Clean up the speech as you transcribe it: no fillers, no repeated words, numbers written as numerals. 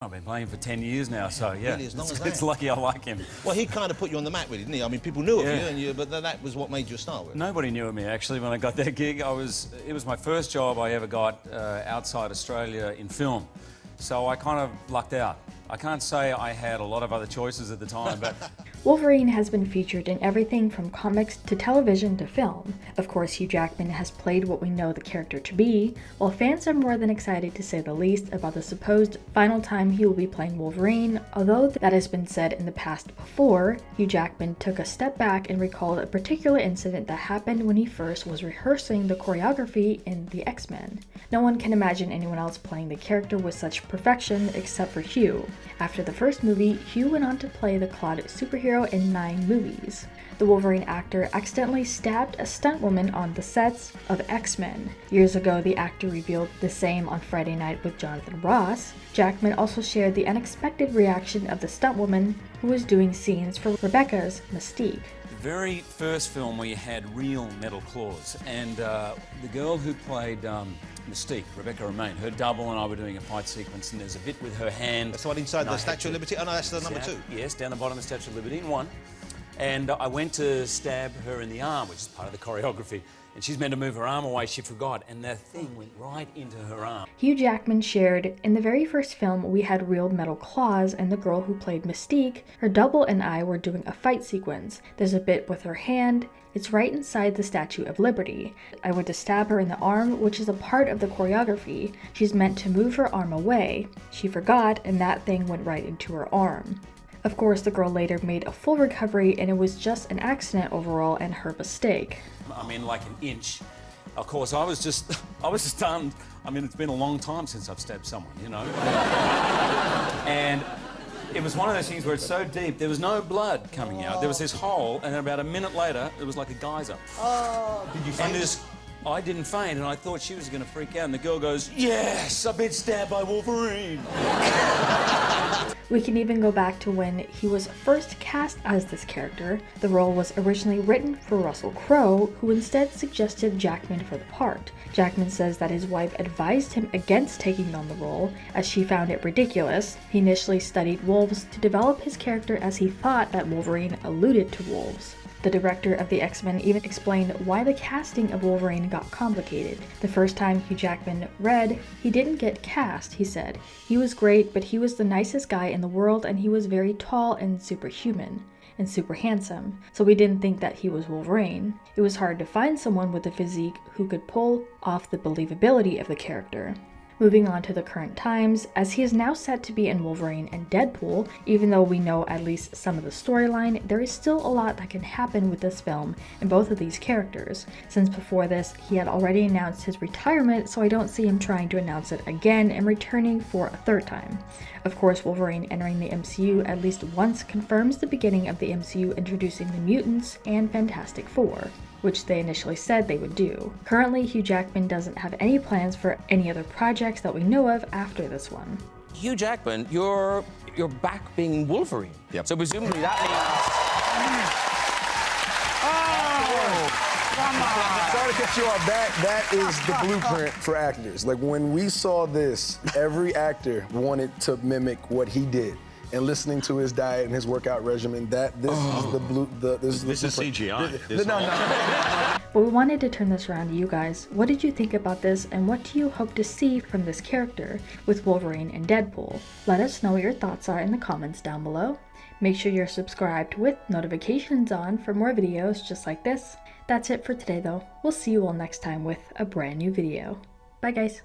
I've been playing for 10 years now, so yeah, really, as long as it's lucky I like him. Well, he kind of put you on the map, really, didn't he? I mean, people knew of you, but that was what made you a star. Nobody knew of me, actually, when I got that gig. It was my first job I ever got outside Australia in film, so I kind of lucked out. I can't say I had a lot of other choices at the time, but... Wolverine has been featured in everything from comics to television to film. Of course, Hugh Jackman has played what we know the character to be, while fans are more than excited, to say the least, about the supposed final time he will be playing Wolverine. Although that has been said in the past before, Hugh Jackman took a step back and recalled a particular incident that happened when he first was rehearsing the choreography in the X-Men. No one can imagine anyone else playing the character with such perfection except for Hugh. After the first movie, Hugh went on to play the clawed superhero in 9 movies. The Wolverine actor accidentally stabbed a stunt woman on the sets of X-Men. Years ago, the actor revealed the same on Friday Night with Jonathan Ross. Jackman also shared the unexpected reaction of the stunt woman who was doing scenes for Rebecca's Mystique. The very first film where you had real metal claws, and the girl who played Mystique, Rebecca Romaine, her double and I were doing a fight sequence, and there's a bit with her hand. That's the one inside the Statue of Liberty? Oh no, that's the number 2. Yes, down the bottom of the Statue of Liberty in 1. And I went to stab her in the arm, which is part of the choreography. And she's meant to move her arm away, she forgot, and the thing went right into her arm. Hugh Jackman shared, "In the very first film, we had real metal claws, and the girl who played Mystique, her double and I were doing a fight sequence. There's a bit with her hand. It's right inside the Statue of Liberty. I went to stab her in the arm, which is a part of the choreography. She's meant to move her arm away. She forgot, and that thing went right into her arm." Of course, the girl later made a full recovery, and it was just an accident overall and her mistake. I mean, like an inch. Of course, I was just stunned. I mean, it's been a long time since I've stabbed someone, you know. And it was one of those things where it's so deep, there was no blood coming out. There was this hole, and then about a minute later, it was like a geyser. Oh, did you faint? I didn't faint, and I thought she was going to freak out, and the girl goes, "Yes, I've been stabbed by Wolverine." We can even go back to when he was first cast as this character. The role was originally written for Russell Crowe, who instead suggested Jackman for the part. Jackman says that his wife advised him against taking on the role, as she found it ridiculous. He initially studied wolves to develop his character, as he thought that Wolverine alluded to wolves. The director of the X-Men even explained why the casting of Wolverine got complicated. The first time Hugh Jackman read, he didn't get cast, he said. He was great, but he was the nicest guy in the world, and he was very tall and superhuman and super handsome, so we didn't think that he was Wolverine. It was hard to find someone with a physique who could pull off the believability of the character. Moving on to the current times, as he is now set to be in Wolverine and Deadpool, even though we know at least some of the storyline, there is still a lot that can happen with this film and both of these characters. Since before this, he had already announced his retirement, so I don't see him trying to announce it again and returning for a third time. Of course, Wolverine entering the MCU at least once confirms the beginning of the MCU introducing the mutants and Fantastic Four, which they initially said they would do. Currently, Hugh Jackman doesn't have any plans for any other projects that we know of after this one. Hugh Jackman, you're back being Wolverine. Yep. So presumably that means... Sorry to cut you off. That is the blueprint for actors. Like, when we saw this, every actor wanted to mimic what he did. And listening to his diet and his workout regimen, this is the blueprint. This is CGI. No. But we wanted to turn this around to you guys. What did you think about this, and what do you hope to see from this character with Wolverine and Deadpool? Let us know what your thoughts are in the comments down below. Make sure you're subscribed with notifications on for more videos just like this. That's it for today though. We'll see you all next time with a brand new video. Bye guys.